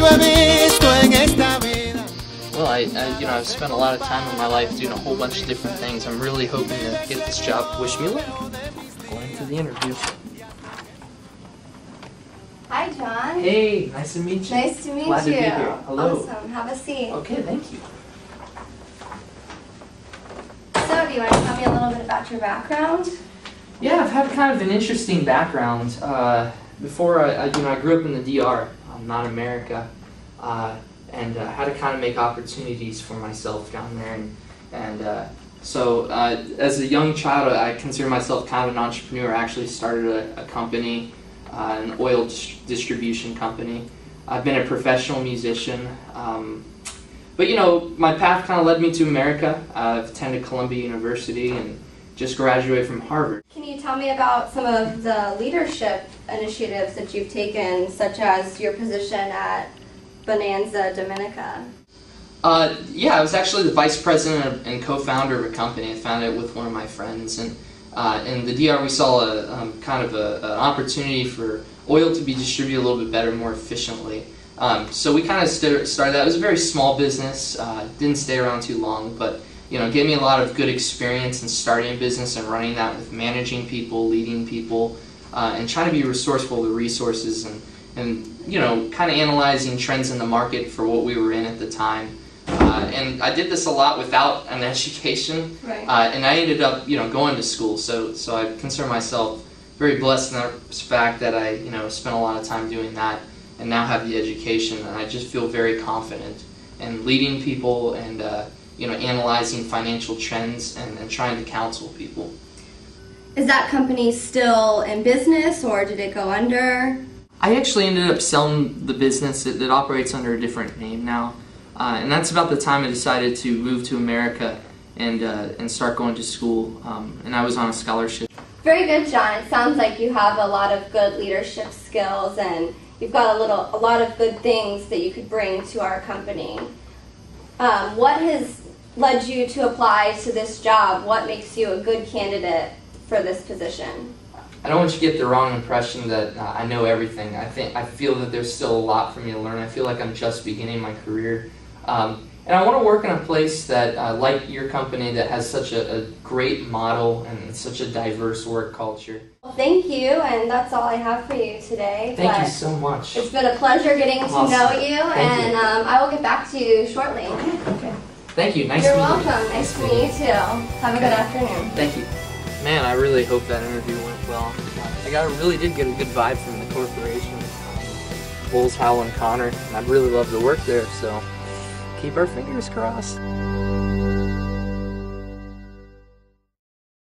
lo he visto en esta vida. Well, I've spent a lot of time in my life doing a whole bunch of different things. I'm really hoping to get this job. Wish me luck. Going to the interview. Hi, John. Hey, nice to meet you. Nice to meet Glad you. to be here. Hello. Awesome. Have a seat. Okay, thank you. So, do you want to tell me a little bit about your background? Yeah, I've had kind of an interesting background. Before I grew up in the DR, not America, and had to kind of make opportunities for myself down there. So as a young child, I consider myself kind of an entrepreneur. I actually started a company, an oil distribution company. I've been a professional musician. But my path kind of led me to America. I've attended Columbia University and just graduated from Harvard. Can you tell me about some of the leadership initiatives that you've taken, such as your position at Bonanza Dominica? Yeah, I was actually the vice president and co-founder of a company. I founded it with one of my friends, and in the DR we saw an opportunity for oil to be distributed a little bit better, more efficiently. So we kind of started that. It was a very small business, didn't stay around too long, but gave me a lot of good experience in starting a business and running that, with managing people, leading people, and trying to be resourceful with resources and kind of analyzing trends in the market for what we were in at the time. And I did this a lot without an education, Right. And I ended up going to school. So I consider myself very blessed in that fact that I spent a lot of time doing that and now have the education, and I just feel very confident in leading people and analyzing financial trends and trying to counsel people. Is that company still in business, or did it go under? I actually ended up selling the business. It operates under a different name now, and that's about the time I decided to move to America and start going to school. And I was on a scholarship. Very good, John. It sounds like you have a lot of good leadership skills, and you've got a lot of good things that you could bring to our company. What has led you to apply to this job? What makes you a good candidate for this position? I don't want you to get the wrong impression that I know everything. I feel that there's still a lot for me to learn. I feel like I'm just beginning my career. And I want to work in a place that, like your company, that has such a great model and such a diverse work culture. Well, thank you, and that's all I have for you today. Thank you so much. It's been a pleasure getting to know you, Thank you. I will get back to you shortly. Okay. Thank you. Nice You're to meet you. welcome. Nice to meet you too. Have a good afternoon. Thank you. Man, I really hope that interview went well. I really did get a good vibe from the corporation. Bulls, Howell, and Connor, and I'd really love to work there, so keep our fingers crossed.